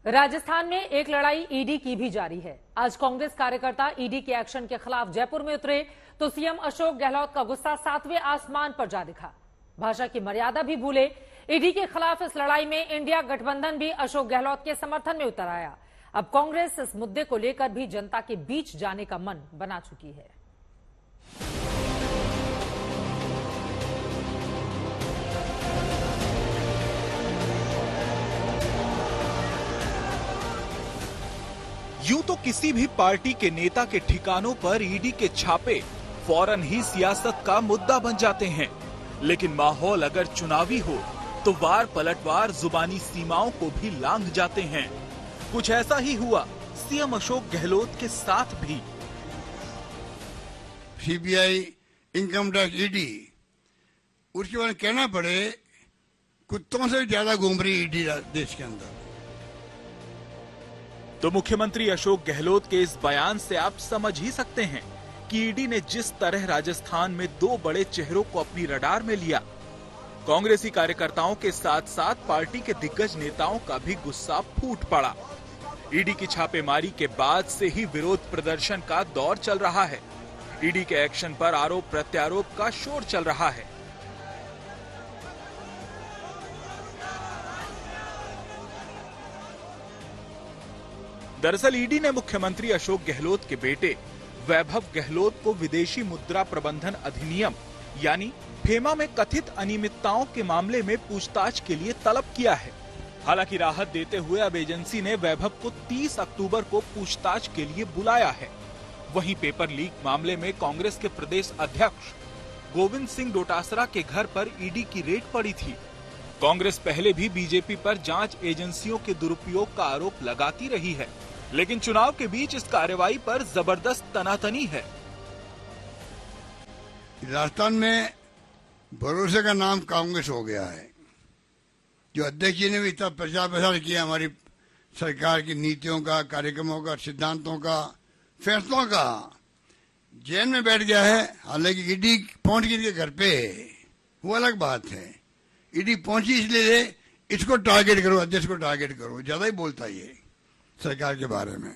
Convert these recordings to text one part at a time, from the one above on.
राजस्थान में एक लड़ाई ईडी की भी जारी है। आज कांग्रेस कार्यकर्ता ईडी के एक्शन के खिलाफ जयपुर में उतरे तो सीएम अशोक गहलोत का गुस्सा 7वें आसमान पर जा दिखा। भाषा की मर्यादा भी भूले ईडी के खिलाफ इस लड़ाई में इंडिया गठबंधन भी अशोक गहलोत के समर्थन में उतर आया। अब कांग्रेस इस मुद्दे को लेकर भी जनता के बीच जाने का मन बना चुकी है। यूं तो किसी भी पार्टी के नेता के ठिकानों पर ईडी के छापे फौरन ही सियासत का मुद्दा बन जाते हैं, लेकिन माहौल अगर चुनावी हो तो वार पलटवार जुबानी सीमाओं को भी लांघ जाते हैं। कुछ ऐसा ही हुआ सीएम अशोक गहलोत के साथ भी। सीबीआई, इनकम टैक्स, ईडी, उसके बाद कहना पड़े कुत्तों से ज्यादा घूम रही ईडी देश के अंदर। तो मुख्यमंत्री अशोक गहलोत के इस बयान से आप समझ ही सकते हैं कि ईडी ने जिस तरह राजस्थान में दो बड़े चेहरों को अपनी रडार में लिया, कांग्रेसी कार्यकर्ताओं के साथ साथ पार्टी के दिग्गज नेताओं का भी गुस्सा फूट पड़ा। ईडी की छापेमारी के बाद से ही विरोध प्रदर्शन का दौर चल रहा है। ईडी के एक्शन पर आरोप प्रत्यारोप का शोर चल रहा है। दरअसल ईडी ने मुख्यमंत्री अशोक गहलोत के बेटे वैभव गहलोत को विदेशी मुद्रा प्रबंधन अधिनियम यानी फेमा में कथित अनियमितताओं के मामले में पूछताछ के लिए तलब किया है। हालांकि राहत देते हुए अब एजेंसी ने वैभव को 30 अक्टूबर को पूछताछ के लिए बुलाया है। वहीं पेपर लीक मामले में कांग्रेस के प्रदेश अध्यक्ष गोविंद सिंह डोटासरा के घर पर ईडी की रेड पड़ी थी। कांग्रेस पहले भी बीजेपी पर जांच एजेंसियों के दुरुपयोग का आरोप लगाती रही है, लेकिन चुनाव के बीच इस कार्रवाई पर जबरदस्त तनातनी है। राजस्थान में भरोसे का नाम कांग्रेस हो गया है। जो अध्यक्ष जी ने भी इतना प्रचार प्रसार किया हमारी सरकार की नीतियों का, कार्यक्रमों का, सिद्धांतों का, फैसलों का, जेल में बैठ गया है। हालांकि ईडी पहुंच गई के घर पे, वो अलग बात है। ईडी पहुंची इसलिए इसको टारगेट करो, अध्यक्ष को टारगेट करो, ज्यादा ही बोलता ये सरकार के बारे में।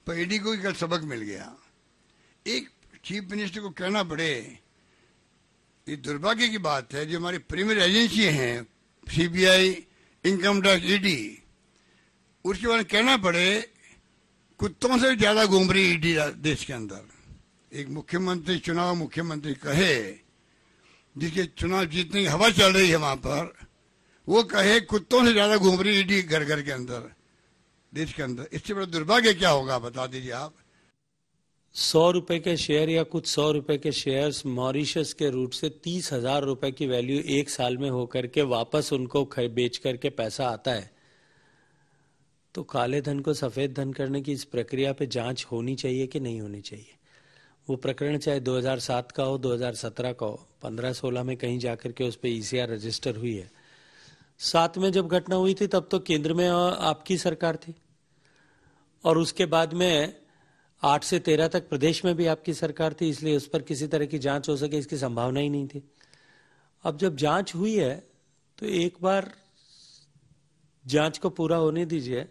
पर ईडी को कल सबक मिल गया। एक चीफ मिनिस्टर को कहना पड़े, ये दुर्भाग्य की बात है। जो हमारी प्रीमियर एजेंसी हैं, सीबीआई, इनकम टैक्स, ईडी, उसके बाद कहना पड़े कुत्तों से ज्यादा घूम रही ईडी देश के अंदर। एक मुख्यमंत्री, चुनाव मुख्यमंत्री कहे, जिसके चुनाव जीतने की हवा चल रही है वहां पर, वो कहे कुत्तों से ज्यादा घूम रही ईडी घर घर के अंदर, देश के अंदर। इससे बड़ा दुर्भाग्य क्या होगा बता दीजिए आप। 100 रुपए के शेयर या कुछ 100 रुपए के शेयर्स मॉरिशस के रूट से 30,000 रुपए की वैल्यू एक साल में होकर के वापस उनको बेच करके पैसा आता है, तो काले धन को सफेद धन करने की इस प्रक्रिया पे जांच होनी चाहिए कि नहीं होनी चाहिए। वो प्रकरण चाहे 2007 का हो, 2017 का हो, 15-16 में कहीं जाकर के उस पर ईसीआर रजिस्टर हुई है। 7 में जब घटना हुई थी तब तो केंद्र में आपकी सरकार थी, और उसके बाद में 8 से 13 तक प्रदेश में भी आपकी सरकार थी, इसलिए उस पर किसी तरह की जांच हो सके इसकी संभावना ही नहीं थी। अब जब जांच हुई है तो एक बार जांच को पूरा होने दीजिए,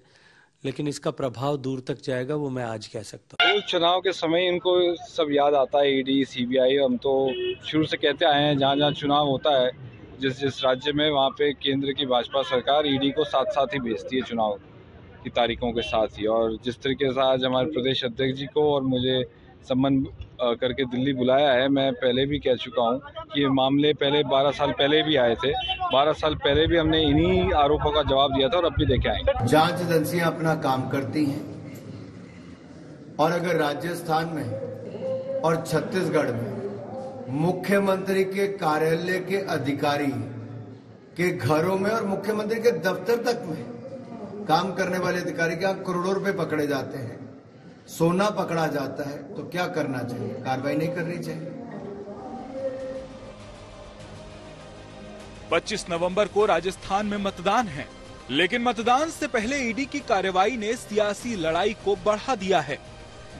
लेकिन इसका प्रभाव दूर तक जाएगा, वो मैं आज कह सकता हूँ। चुनाव के समय इनको सब याद आता है, ईडी, सीबीआई। हम तो शुरू से कहते आए हैं, जहाँ जहाँ चुनाव होता है जिस राज्य में, वहाँ पे केंद्र की भाजपा सरकार ईडी को साथ साथ ही भेजती है चुनाव की तारीखों के साथ ही। और जिस तरीके से आज हमारे प्रदेश अध्यक्ष जी को और मुझे सम्मान करके दिल्ली बुलाया है, मैं पहले भी कह चुका हूँ कि ये मामले पहले 12 साल पहले भी आए थे। 12 साल पहले भी हमने इन्हीं आरोपों का जवाब दिया था और अब भी देखे आएंगे। जांच एजेंसियां अपना काम करती हैं, और अगर राजस्थान में और छत्तीसगढ़ में मुख्यमंत्री के कार्यालय के अधिकारी के घरों में और मुख्यमंत्री के दफ्तर तक में काम करने वाले अधिकारी के करोड़ों रुपए पकड़े जाते हैं, सोना पकड़ा जाता है, तो क्या करना चाहिए? कार्रवाई नहीं करनी चाहिए। 25 नवंबर को राजस्थान में मतदान है, लेकिन मतदान से पहले ईडी की कार्रवाई ने सियासी लड़ाई को बढ़ा दिया है।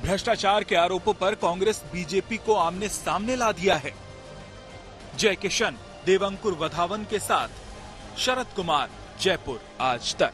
भ्रष्टाचार के आरोपों पर कांग्रेस बीजेपी को आमने सामने ला दिया है। जय किशन, देवंकुर वधावन के साथ शरद कुमार, जयपुर आज तक।